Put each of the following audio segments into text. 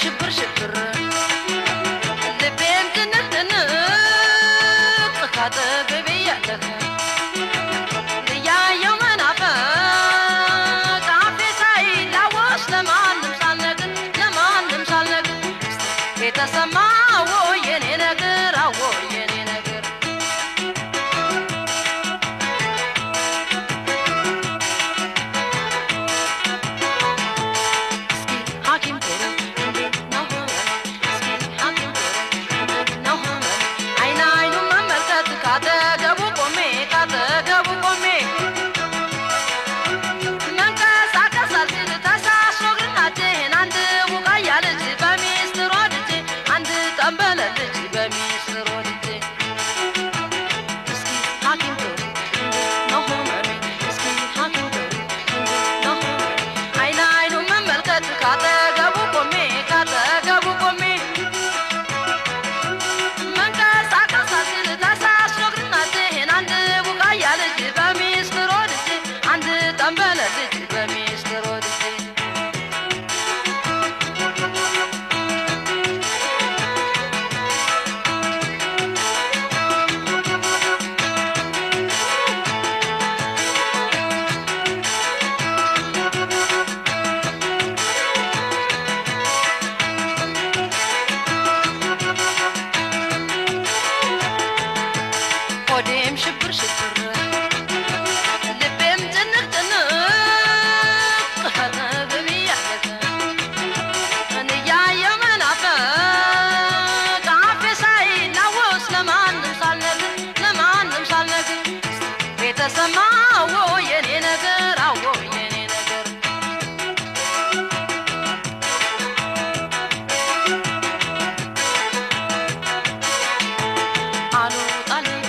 ሽብር ሽብር ልቤም ትንትንቅ ካጠገቤ ያለህ እያየው መናፈቅ አፌ ሳይላወስ ለማንም ሳልነግር የተሰማ አዎ የኔ ነገር አዎ የኔ ነገር እስኪ ሐኪም ጥሩ እንዴት ነው እስኪ ሐኪም ጥሩ እንዴት ነው አይን አይኑን መመልከት ካጠገቡ ቆሜ መንቀሳቀስ አልችል ተሳስሮ ግርናቴን አንድ ቡቃያ ልጅ በሚስጥር ወድጄ አንድ ጠንበለል ልጅ በሚስጥር ወድጄ እስኪ ሐኪም ጥሩ እንዴት ነው ህመሜ እስኪ ሐኪም ጥሩ እንዴት ነው ህመሜ አይን አይኑን መመልከት ካጠገቡ ቆሜ መንቀሳቀስ አልችል ተሳስሮ ግርናቴን አንድ ቡቃያ ልጅ በሚስጥር ወድጄ አንድ ጠንበለል ልጅ በሚስጥር ወድጄ ሆዴም ሽብር ሽብር ልቤም ጭንቅ ካጠገቤ ያለህ እያየው መናፈቅ አፌ ሳይላወስ ለማንም ሳልነግር የተሰማ አዎ የኔ ነገር አዎ የኔ ነገር አልወጣልኝ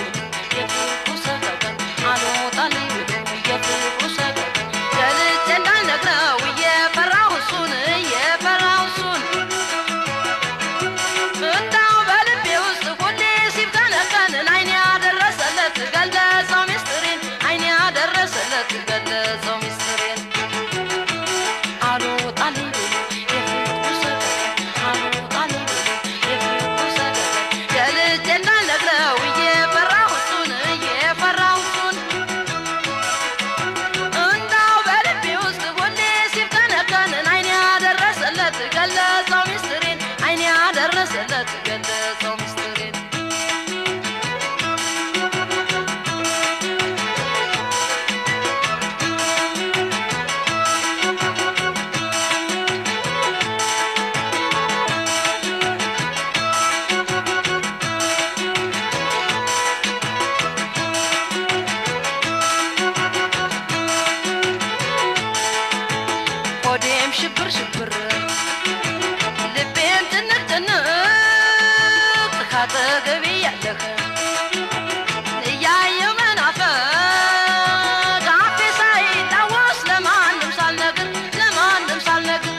የፍቅሩ ሰቀቀን አልወጣልኝ የፍቅሩ ሰቀቀን ገልጬ እንዳልነግረው እየፈራሁ እሱን እንዳው በልቤ ውስጥ ሁሌ ሲብከነከን አይኔ ያደረሰለት ገለጸው ሚስጥሬን አልወጣልኝ የፍቅሩ ሰቀቀን አልወጣልኝ የፍቅሩ ሰቀቀን ገልጬ እንዳልነግረው እየፈራሁ እሱን እንዳው በልቤ ውስጥ ሁሌ ሲብከነከን አይኔ ያደረሰለት ገለጸው ሚስጥሬን ሆዴም ሽብር ሽብር ልቤም ትንቅ ካጠገቤ ያለህ እያየው መናፈቅ አፌ ሳይላወስ ለማንም ሳልነግር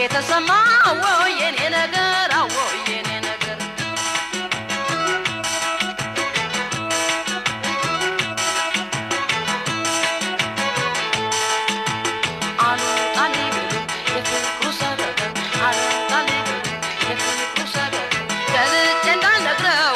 የተሰማ አዎ የኔ ነገር አዎ የኔ ነገር አልወጣልኝ የፍቅሩ ሰቀቀን አልወጣልኝ የፍቅሩ ሰቀቀን ገልጬ እንዳልነግረው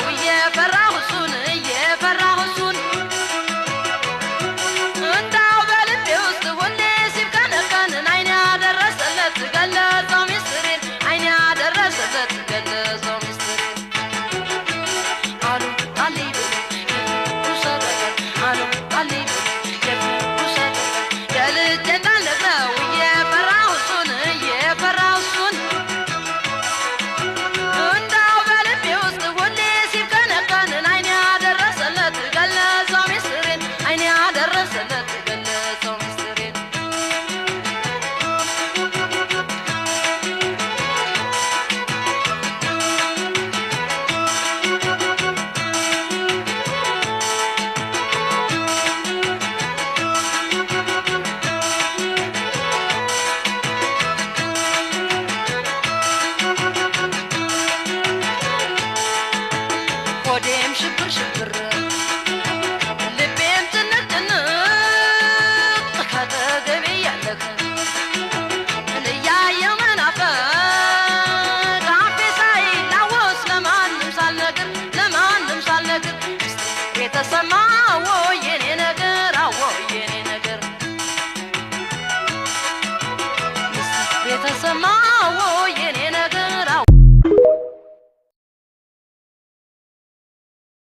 ተሰማ ወይ